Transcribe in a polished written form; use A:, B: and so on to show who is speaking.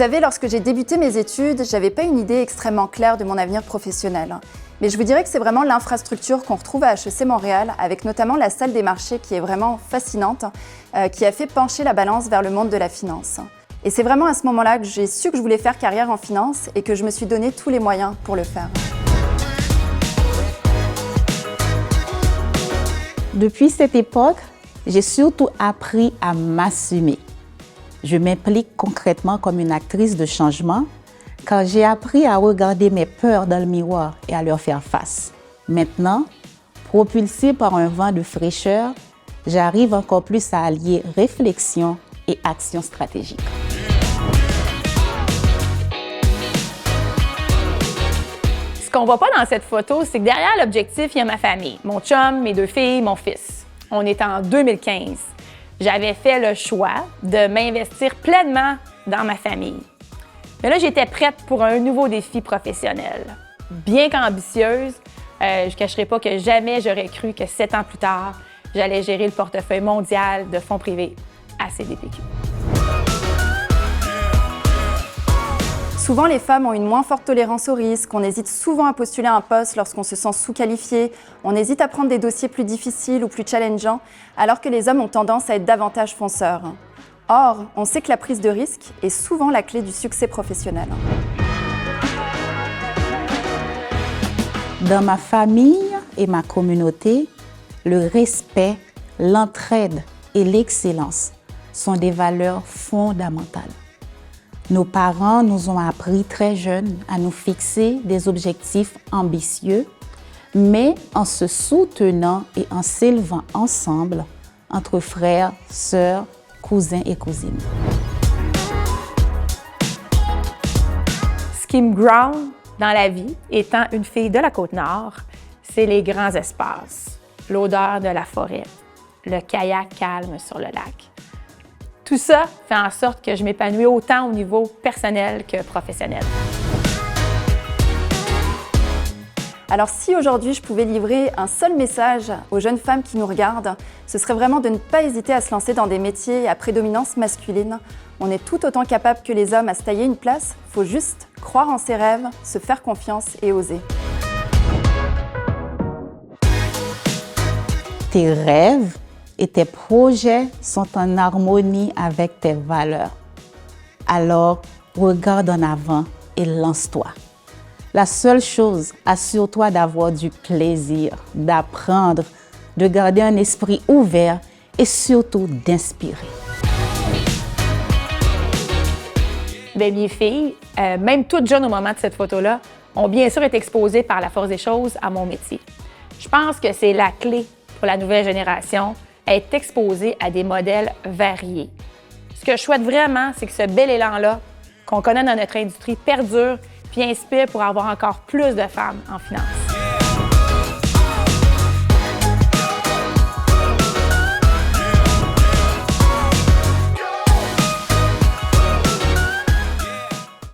A: savez, lorsque j'ai débuté mes études, j'avais pas une idée extrêmement claire de mon avenir professionnel. Mais je vous dirais que c'est vraiment l'infrastructure qu'on retrouve à HEC Montréal, avec notamment la salle des marchés qui est vraiment fascinante, qui a fait pencher la balance vers le monde de la finance. Et c'est vraiment à ce moment-là que j'ai su que je voulais faire carrière en finance et que je me suis donné tous les moyens pour le faire.
B: Depuis cette époque, j'ai surtout appris à m'assumer. Je m'implique concrètement comme une actrice de changement car j'ai appris à regarder mes peurs dans le miroir et à leur faire face. Maintenant, propulsée par un vent de fraîcheur, j'arrive encore plus à allier réflexion et action stratégique.
C: Ce qu'on voit pas dans cette photo, c'est que derrière l'objectif, il y a ma famille, mon chum, mes 2 filles, mon fils. On est en 2015. J'avais fait le choix de m'investir pleinement dans ma famille. Mais là, j'étais prête pour un nouveau défi professionnel. Bien qu'ambitieuse, je ne cacherai pas que jamais j'aurais cru que 7 ans plus tard, j'allais gérer le portefeuille mondial de fonds privés à CDPQ.
A: Souvent, les femmes ont une moins forte tolérance au risque, on hésite souvent à postuler un poste lorsqu'on se sent sous-qualifié, on hésite à prendre des dossiers plus difficiles ou plus challengeants, alors que les hommes ont tendance à être davantage fonceurs. Or, on sait que la prise de risque est souvent la clé du succès professionnel.
B: Dans ma famille et ma communauté, le respect, l'entraide et l'excellence sont des valeurs fondamentales. Nos parents nous ont appris très jeunes à nous fixer des objectifs ambitieux, mais en se soutenant et en s'élevant ensemble entre frères, sœurs, cousins et cousines.
C: Ce qui me ground dans la vie, étant une fille de la Côte-Nord, c'est les grands espaces, l'odeur de la forêt, le kayak calme sur le lac. Tout ça fait en sorte que je m'épanouis autant au niveau personnel que professionnel.
A: Alors si aujourd'hui je pouvais livrer un seul message aux jeunes femmes qui nous regardent, ce serait vraiment de ne pas hésiter à se lancer dans des métiers à prédominance masculine. On est tout autant capable que les hommes à se tailler une place, il faut juste croire en ses rêves, se faire confiance et oser.
B: Tes rêves et tes projets sont en harmonie avec tes valeurs. Alors, regarde en avant et lance-toi. La seule chose, assure-toi d'avoir du plaisir, d'apprendre, de garder un esprit ouvert et surtout d'inspirer.
C: Bien, mes filles, même toutes jeunes au moment de cette photo-là, ont bien sûr été exposées par la force des choses à mon métier. Je pense que c'est la clé pour la nouvelle génération, être exposée à des modèles variés. Ce que je souhaite vraiment, c'est que ce bel élan-là qu'on connaît dans notre industrie perdure puis inspire pour avoir encore plus de femmes en finance.